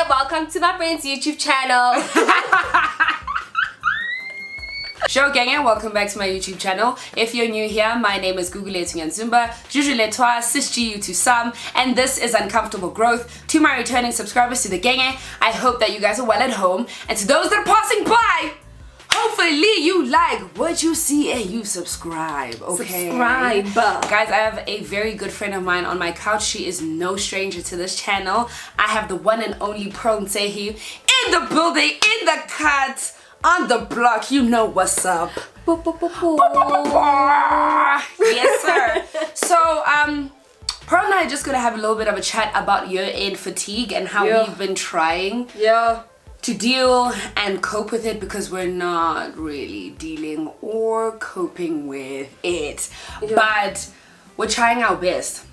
Genge, welcome to my friend's YouTube channel. Sho Genge, welcome back to my YouTube channel. If you're new here, my name is Google Nzumba, Juju Letois, Sis G to some, and this is Uncomfortable Growth. To my returning subscribers to the Genge, I hope that you guys are well at home, and to those that are passing by, hopefully you like what you see and you subscribe, okay? Subscribe. Guys, I have a very good friend of mine on my couch. She is no stranger to this channel. I have the one and only Pro Nsehi in the building, in the cut, on the block. You know what's up. Yes, sir. So, Pearl and I are just gonna have a little bit of a chat about year-end fatigue and how we've been trying to deal and cope with it, because we're not really dealing or coping with it, but we're trying our best.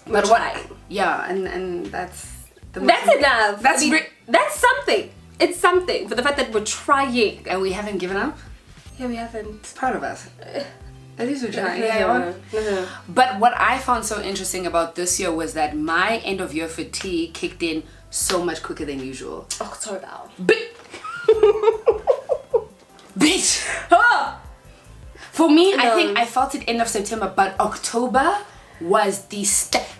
But and that's enough. That's something. It's something for the fact that we're trying and we haven't given up. Yeah, we haven't. Proud of us. At least we're trying. But what I found so interesting about this year was that my end of year fatigue kicked in so much quicker than usual. Oh, sorry about. Bitch. For me, I think I felt it end of September, but October was the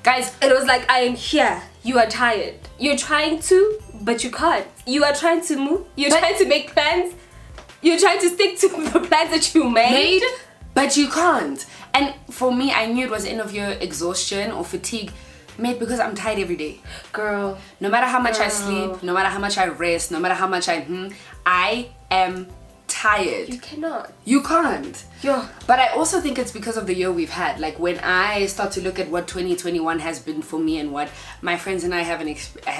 guys. It was like, I am here. You are tired. You're trying to, but you can't. You are trying to move. You're trying to make plans. You're trying to stick to the plans that you made, but you can't. And for me, I knew it was end of year exhaustion or fatigue. Mate, because I'm tired every day. Girl. No matter how much I sleep, no matter how much I rest, no matter how much I am tired. You cannot. You can't. Yeah. But I also think it's because of the year we've had. Like, when I start to look at what 2021 has been for me and what my friends and I have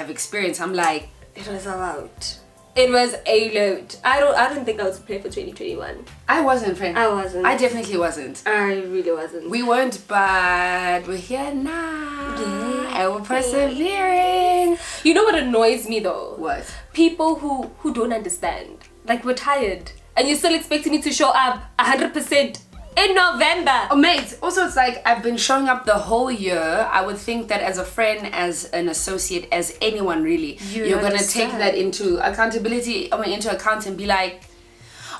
experienced, I'm like, it was a lot. It was a load. I don't think I was prepared for 2021. I wasn't, friend. I wasn't. I definitely wasn't. I really wasn't. We weren't, but we're here now. Yeah. And we're persevering. You know what annoys me though? What? People who don't understand. Like, we're tired and you're still expecting me to show up 100% in November. Oh, mate. Also, it's like I've been showing up the whole year. I would think that as a friend, as an associate, as anyone really, you're gonna take that into account and be like,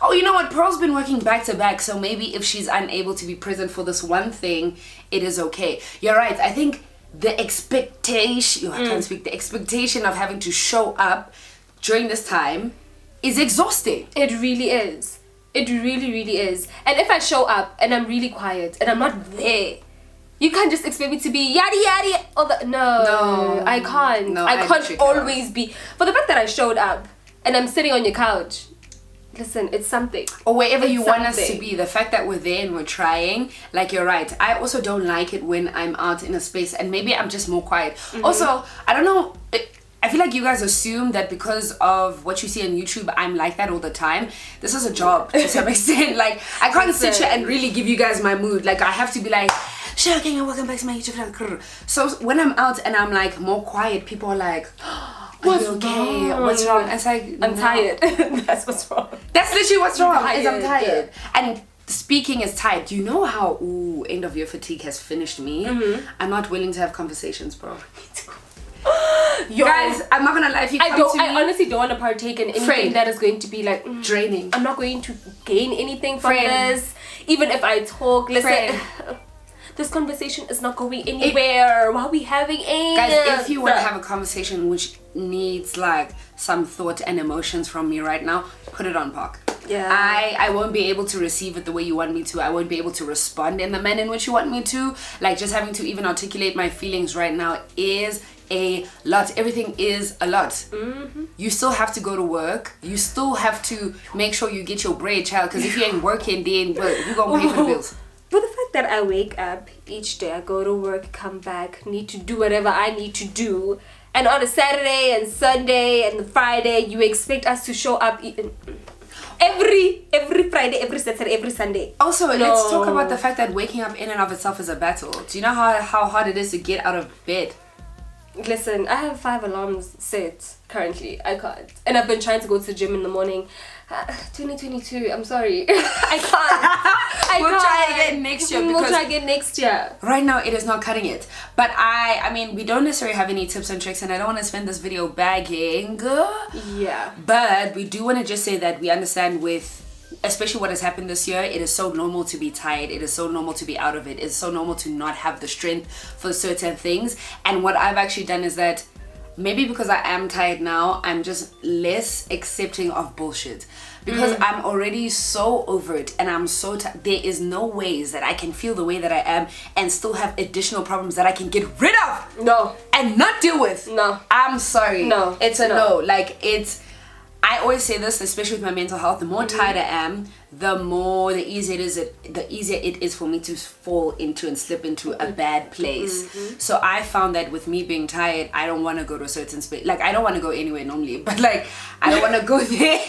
oh, you know what, Pearl's been working back to back, so maybe if she's unable to be present for this one thing, it is okay. You're right. I think the expectation, I can't speak, the expectation of having to show up during this time is exhausting. It really is. It really, really is. And if I show up and I'm really quiet and I'm not there, you can't just expect me to be yada yada. No, I can't. No, I can't always be. For the fact that I showed up and I'm sitting on your couch, listen, it's something. Or wherever you want us to be. The fact that we're there and we're trying, like, you're right. I also don't like it when I'm out in a space and maybe I'm just more quiet. Also, I don't know. I feel like you guys assume that because of what you see on YouTube, I'm like that all the time. This is a job to some extent. Like, I can't sit here and really give you guys my mood. Like, I have to be like, Sho Genge, welcome back to my YouTube channel. So when I'm out and I'm like more quiet, people are like, are you okay? What's wrong? And it's like, I'm tired. That's what's wrong. That's literally what's wrong. I'm tired. And speaking is tired. Do you know how end of year fatigue has finished me? I'm not willing to have conversations, bro. Guys, I'm not gonna lie, if you come to me, I honestly don't want to partake in anything that is going to be like draining. I'm not going to gain anything from this. Even if I talk, listen, this conversation is not going anywhere. Why are we having it? Guys, if you want to have a conversation which needs like some thought and emotions from me right now, put it on park. Yeah. I won't be able to receive it the way you want me to. I won't be able to respond in the manner in which you want me to. Like, just having to even articulate my feelings right now is a lot. Everything is a lot. You still have to go to work. You still have to make sure you get your bread, child, because if you ain't working, then you're gonna pay for the bills. But the fact that I wake up each day, I go to work, come back, need to do whatever I need to do, and on a Saturday and Sunday and Friday, you expect us to show up every Friday, every Saturday, every Sunday. Also, let's talk about the fact that waking up in and of itself is a battle. Do you know how hard it is to get out of bed? Listen, I have 5 alarms set currently. I can't. And I've been trying to go to the gym in the morning. 2022, I'm sorry. I can't. We'll try again next year. We'll try again next year. Right now, it is not cutting it. But I mean, we don't necessarily have any tips and tricks, and I don't want to spend this video bagging. Yeah. But we do want to just say that we understand with, especially what has happened this year, it is so normal to be tired. It is so normal to be out of it. It's so normal to not have the strength for certain things. And what I've actually done is that maybe because I am tired now, I'm just less accepting of bullshit. Because I'm already so over it and I'm so there is no ways that I can feel the way that I am and still have additional problems that I can get rid of. No. And not deal with. No. I'm sorry. No. It's a no. Like, it's... I always say this, especially with my mental health, the more tired I am, the easier it is for me to fall into and slip into a bad place. So I found that with me being tired, I don't want to go to a certain space. Like, I don't want to go anywhere normally, but like, I don't want to go there.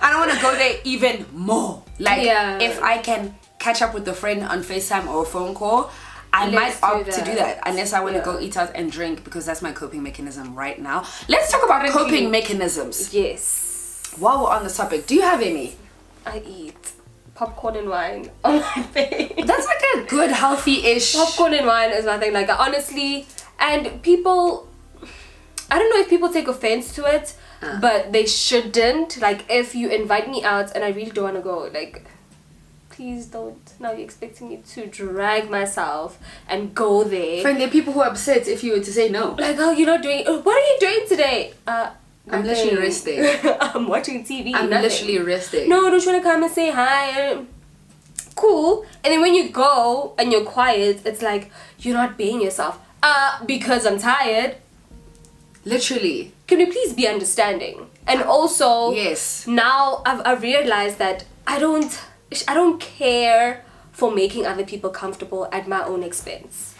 I don't want to go there even more. Like, if I can catch up with a friend on FaceTime or a phone call, I might opt to do that unless I want to go eat out and drink, because that's my coping mechanism right now. Let's talk about coping mechanisms. Yes. While we're on the topic, do you have any? I eat popcorn and wine on my face. That's like a good healthy-ish. Popcorn and wine is nothing. Like, honestly, and people, I don't know if people take offense to it, but they shouldn't. Like, if you invite me out and I really don't want to go, like, please don't. Now you're expecting me to drag myself and go there. Friend, there are people who are upset if you were to say no. Like, oh, you're not doing... What are you doing today? I'm literally resting. I'm watching TV. I'm literally resting. No, don't you want to come and say hi? Cool. And then when you go and you're quiet, it's like, you're not being yourself. Because I'm tired. Literally. Can you please be understanding? And also... Yes. Now I've realized that I don't care for making other people comfortable at my own expense.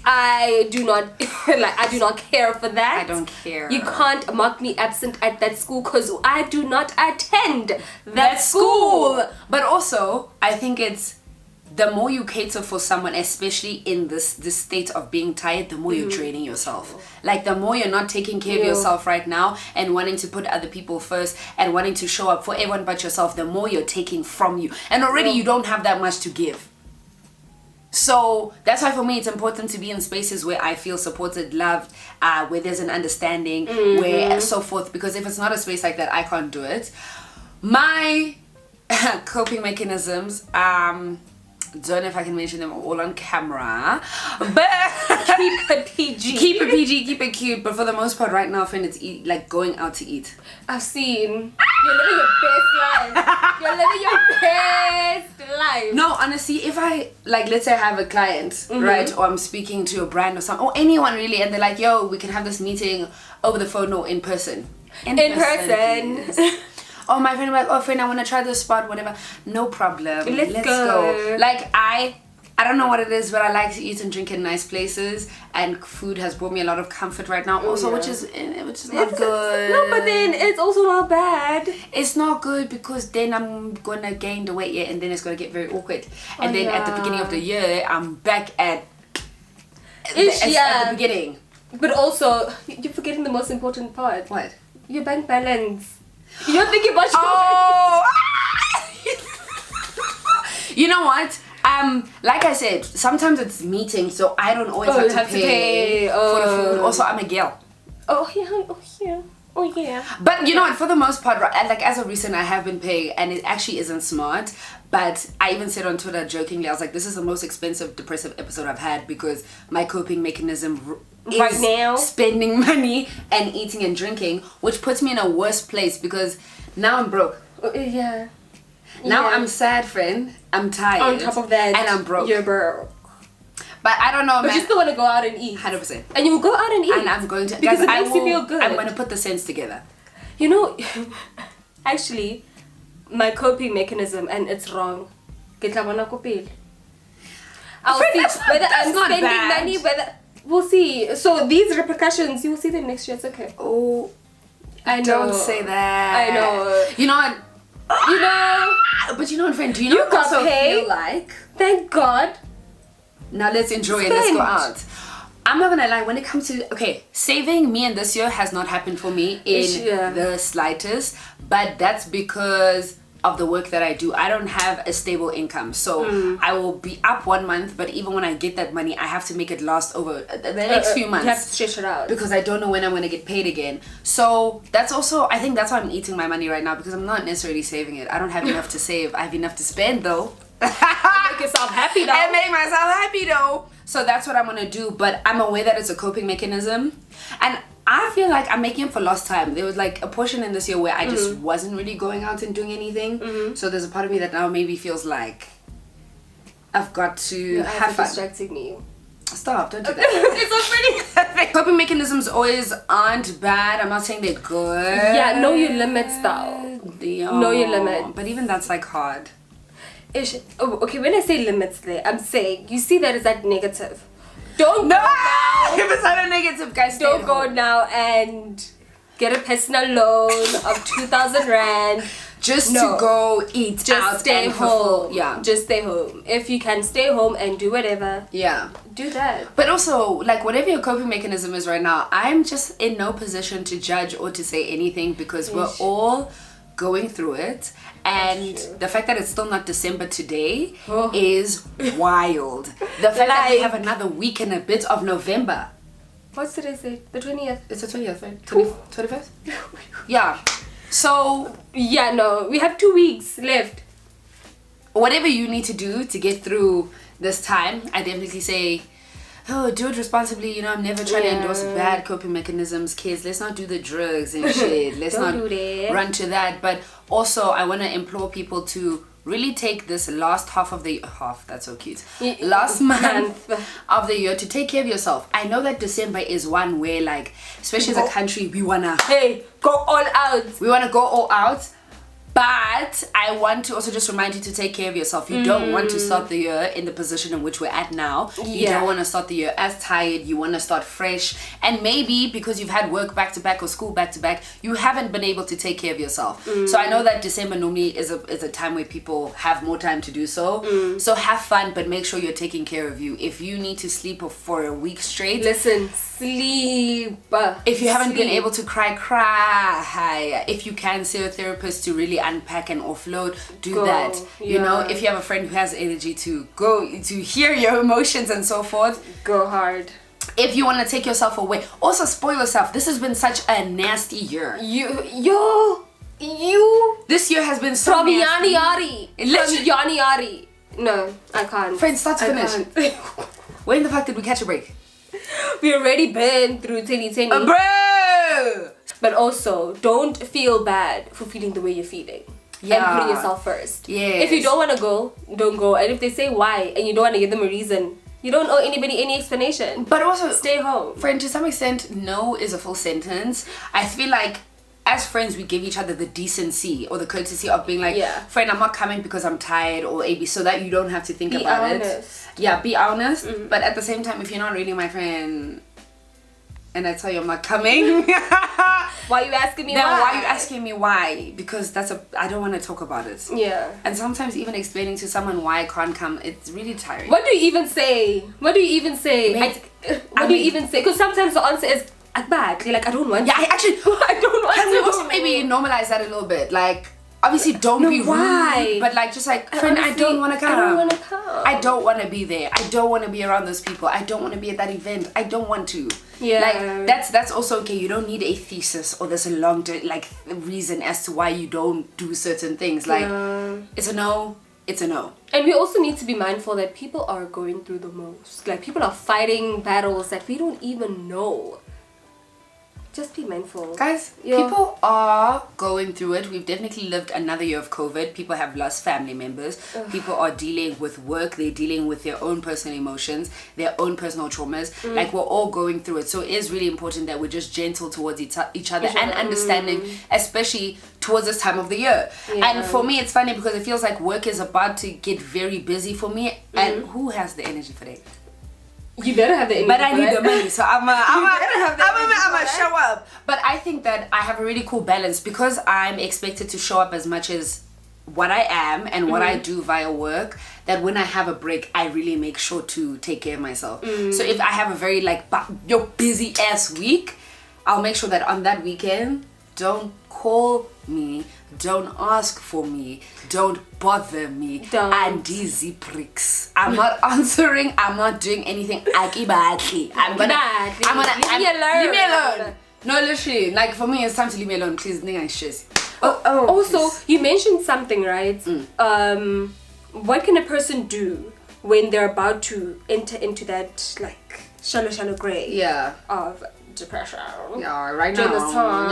I do not I do not care for that. I don't care. You can't mark me absent at that school because I do not attend that school. But also, I think it's the more you cater for someone, especially in this state of being tired, the more you're draining yourself. Like, the more you're not taking care of yourself right now and wanting to put other people first and wanting to show up for everyone but yourself, the more you're taking from you. And already you don't have that much to give. So that's why for me it's important to be in spaces where I feel supported, loved, where there's an understanding, where so forth. Because if it's not a space like that, I can't do it. My coping mechanisms, don't know if I can mention them all on camera, but Keep it PG. Keep it PG, keep it cute. But for the most part right now, friend, it's like going out to eat. I've seen. You're living your best life. You're living your best life. No, honestly, if I, like, let's say I have a client, right, or I'm speaking to a brand or something, or anyone really, and they're like, yo, we can have this meeting over the phone or in person. In person. Oh, my friend, like, oh, friend, I want to try this spot, whatever. No problem. Let's go. Like, I don't know what it is, but I like to eat and drink in nice places, and food has brought me a lot of comfort right now. Also, which is not good. No, but then it's also not bad. It's not good because then I'm gonna gain the weight, and then it's gonna get very awkward. And then at the beginning of the year, I'm back at the beginning. But also, you're forgetting the most important part. What? Your bank balance. You're thinking about your You know what? Like I said, sometimes it's meetings, so I don't always have to pay for the food. Also, I'm a girl. Oh yeah. But you know what? For the most part, like, as of recent, I have been paying, and it actually isn't smart. But I even said on Twitter jokingly, I was like, this is the most expensive depressive episode I've had, because my coping mechanism right is now spending money and eating and drinking, which puts me in a worse place because now I'm broke. Yeah. Now I'm sad, friend. I'm tired. On top of that, and I'm broke. You're broke. But I don't know, but man. you still want to go out and eat. 100%. And you will go out and eat. And I'm going to, because it makes you feel good. I'm going to put the cents together. You know, actually, my coping mechanism, and it's wrong. I'll see whether I'm spending money, whether we'll see. So these repercussions, you will see them next year. It's okay. Oh, I know. Don't say that. I know. You know what? You know. But you know what, friend? Do you know you what got also paid? feel like? Thank God. Now let's enjoy it. Let's go out. I'm not gonna lie, when it comes to, okay, saving me and this year has not happened for me in the slightest, but that's because of the work that I do. I don't have a stable income, so I will be up 1 month, but even when I get that money, I have to make it last over the next few months. You have to stretch it out because I don't know when I'm going to get paid again. So that's also, I think that's why I'm eating my money right now, because I'm not necessarily saving it. I don't have enough to save. I have enough to spend though. Make yourself happy though. I make myself happy though. So that's what I'm going to do, but I'm aware that it's a coping mechanism, and I feel like I'm making up for lost time. There was like a portion in this year where I just wasn't really going out and doing anything. So there's a part of me that now maybe feels like I've got to have fun. Distracting me. Stop, don't do that. It's already coping mechanisms always aren't bad. I'm not saying they're good. Yeah, know your limits though. Know your limits. But even that's like hard. Okay, when I say limits there, I'm saying, you see that as that negative. Don't no! go now. If it's not a negative, guys, don't go now and get a personal loan of 2,000 rand just to go eat out. Stay home. Yeah, just stay home. If you can stay home and do whatever, do that. But also, like, whatever your coping mechanism is right now, I'm just in no position to judge or to say anything, because we're all going through it, and the fact that it's still not December today is wild. The fact that we have another week and a bit of November. What's today's date? The 20th. It's the 20th, right? 21st? Yeah. So yeah, no, we have 2 weeks left. Whatever you need to do to get through this time, I definitely say, do it responsibly. You know, I'm never trying to endorse bad coping mechanisms. Kids, let's not do the drugs and shit. Let's not run to that. But also, I want to implore people to really take this last half of the that's so cute, last month of the year to take care of yourself. I know that December is one where, like, especially as a country, we wanna go all out. We want to go all out. But I want to also just remind you to take care of yourself. You don't want to start the year in the position in which we're at now. You don't want to start the year as tired. You want to start fresh. And maybe because you've had work back to back or school back to back, you haven't been able to take care of yourself. So I know that December normally is a time where people have more time to do so. So have fun, but make sure you're taking care of you. If you need to sleep for a week straight, listen, sleep. If you haven't been able to cry. If you can see a therapist to really unpack and offload, do that. You know, if you have a friend who has energy to go to hear your emotions and so forth, go hard. If you want to take yourself away, also spoil yourself. This has been such a nasty year. This year has been so from nasty. Yani Yari. No, I can't. Friends, start to finish. When the fuck did we catch a break? We already been through 2020. Bro! But also, don't feel bad for feeling the way you're feeling. And putting yourself first. Yes. If you don't want to go, don't go. And if they say why and you don't want to give them a reason, you don't owe anybody any explanation. But also, stay home. Friend, to some extent, no is a full sentence. I feel like as friends, we give each other the decency or the courtesy of being like, friend, I'm not coming because I'm tired or AB, so that you don't have to think about it. Yeah, be honest. But at the same time, if you're not really my friend and I tell you I'm not coming, why are you asking me why? Why are you asking me why? Because I don't want to talk about it. Yeah. And sometimes even explaining to someone why I can't come, it's really tiring. What do you even say? What do you even say? Because sometimes the answer is bad. You're like, I don't want to. Yeah, I don't want to. Can we also maybe normalize that a little bit? Like, obviously don't be rude, but like, just like, friend, I don't want to come. I don't want to come. I don't want to be there. I don't want to be around those people. I don't want to be at that event. I don't want to. Yeah. Like, that's also okay. You don't need a thesis or there's a long reason as to why you don't do certain things. Like, it's a no. It's a no. And we also need to be mindful that people are going through the most. Like, people are fighting battles that we don't even know. Just be mindful. Guys, people are going through it. We've definitely lived another year of COVID. People have lost family members. People are dealing with work. They're dealing with their own personal emotions, their own personal traumas. Like, we're all going through it. So it is really important that we're just gentle towards each other and understanding, especially towards this time of the year. And for me, it's funny because it feels like work is about to get very busy for me. And who has the energy for that? You better have the energy. But I need the money, so I'm gonna show up. But I think that I have a really cool balance because I'm expected to show up as much as what I am and what I do via work, that when I have a break, I really make sure to take care of myself. So if I have a very like busy ass week, I'll make sure that on that weekend, don't call me, don't ask for me, don't bother me. And these pricks, I'm not answering, I'm not doing anything. Leave me alone. No, literally, like for me, it's time to leave me alone. Please, nigga, shit. Also, please. you mentioned something, right? What can a person do when they're about to enter into that like shallow gray of depression? Yeah, right during now. this time.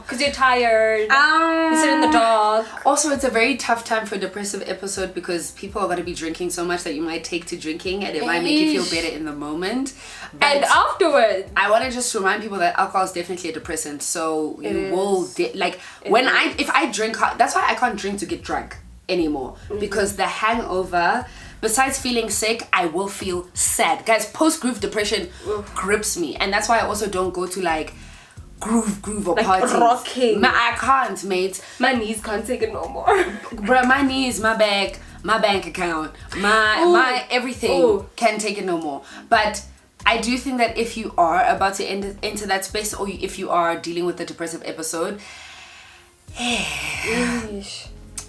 Because you're tired. You sit in the dark. Also, it's a very tough time for a depressive episode because people are going to be drinking so much that you might take to drinking and it might make you feel better in the moment. But and afterwards, I want to just remind people that alcohol is definitely a depressant. So you will if I drink, that's why I can't drink to get drunk anymore, because the hangover, besides feeling sick, I will feel sad. Guys, post-groove depression grips me, and that's why I also don't go to like groove or like parties. Rocking. I can't, mate. My knees can't take it no more. Bruh, my knees, my back, my bank account, my everything can take it no more. But I do think that if you are about to enter that space, or if you are dealing with a depressive episode,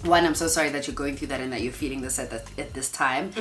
one, I'm so sorry that you're going through that and that you're feeling this at this time.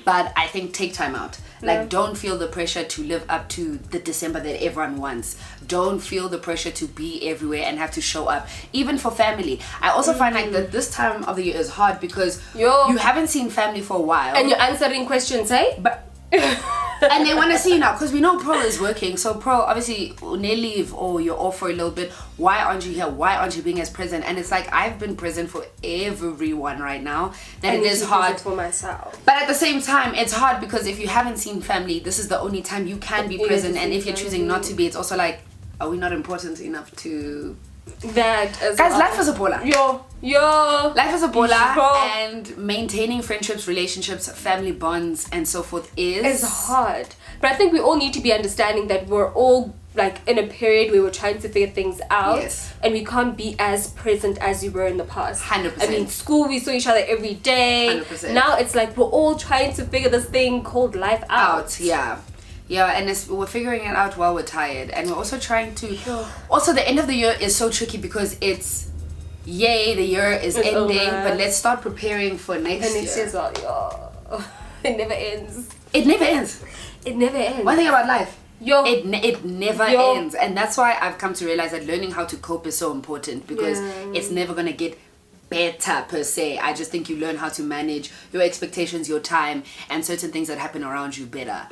But I think take time out. Like, don't feel the pressure to live up to the December that everyone wants. Don't feel the pressure to be everywhere and have to show up, even for family. I also find like that this time of the year is hard because you haven't seen family for a while, and you're answering questions, eh? But and they want to see you now because we know Pro is working. So Pro, obviously, when they leave or you're off for a little bit, why aren't you here? Why aren't you being as present? And it's like, I've been present for everyone right now, that it is hard for myself. But at the same time, it's hard because if you haven't seen family, this is the only time you can be present. And if you're choosing not to be, it's also like, are we not important enough to... That as guys, well. life is a baller. Life is a baller, and maintaining friendships, relationships, family bonds, and so forth is hard. But I think we all need to be understanding that we're all like in a period where we're trying to figure things out, and we can't be as present as we were in the past. 100%. I mean, school, we saw each other every day. 100%. Now it's like we're all trying to figure this thing called life out. Yeah, and we're figuring it out while we're tired, and we're also trying to. Also, the end of the year is so tricky because it's, the year is ending, over. But let's start preparing for next year. Next year's all, it never ends. It never ends. It never ends. One thing about life, it never ends, and that's why I've come to realize that learning how to cope is so important, because it's never gonna get better per se. I just think you learn how to manage your expectations, your time, and certain things that happen around you better.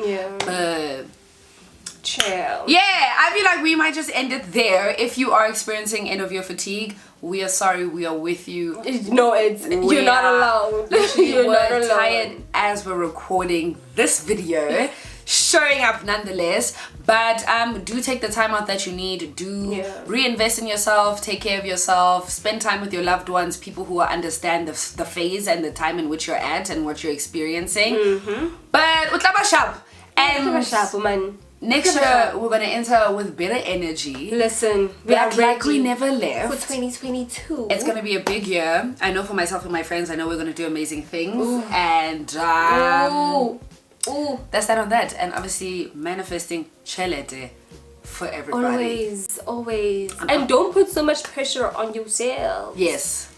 Chill. I feel like we might just end it there. If you are experiencing end of year fatigue, we are sorry, we are with you. No, you're not alone. Literally, we're tired as we're recording this video. Showing up nonetheless, but do take the time out that you need. Reinvest in yourself, take care of yourself, spend time with your loved ones, people who understand the phase and the time in which you're at and what you're experiencing. But utlaba sharp, and next year we're gonna enter with better energy. Listen, we are like we never left for 2022. It's gonna be a big year. I know for myself and my friends, I know we're gonna do amazing things. And that's that on that. And obviously manifesting chelete for everybody. Always. And don't put so much pressure on yourself.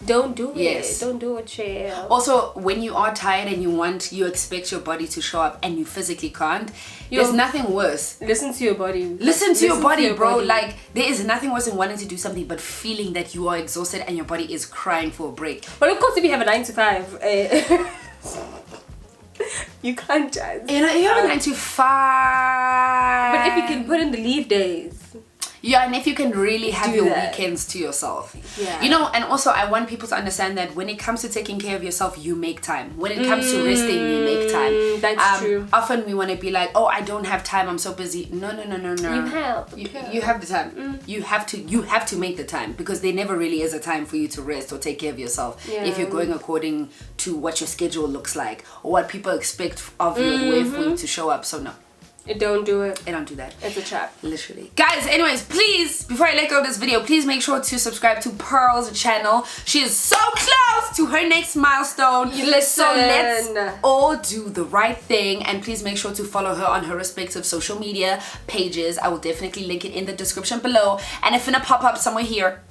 Don't do it. Don't do it, chill. Also, when you are tired and you expect your body to show up and you physically can't, there's nothing worse. Listen to your body. Listen to your body, bro. Like, there is nothing worse than wanting to do something but feeling that you are exhausted and your body is crying for a break. But of course, if you have a 9 to 5, you can't just. You have a 9 to 5. But if you can put in the leave days. And if you can really have your weekends to yourself. And also I want people to understand that when it comes to taking care of yourself, you make time. When it comes to resting, you make time. That's true. Often we want to be like, I don't have time, I'm so busy. No. You have the time. You have to make the time, because there never really is a time for you to rest or take care of yourself if you're going according to what your schedule looks like or what people expect of you and where for you to show up. So no. Don't do it. I don't do that. It's a trap. Literally. Guys, anyways, please, before I let go of this video, please make sure to subscribe to Pearl's channel. She is so close to her next milestone. Listen. So let's all do the right thing. And please make sure to follow her on her respective social media pages. I will definitely link it in the description below. And it's gonna pop up somewhere here.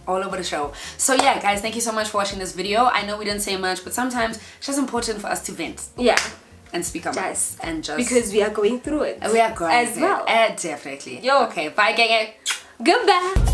All over the show. So yeah, guys, thank you so much for watching this video. I know we didn't say much, but sometimes it's just important for us to vent. Yeah. And speak on Yes. and just because we are going through it. We are going as through well. it. Definitely. Yo. Okay, bye, gang. Goodbye.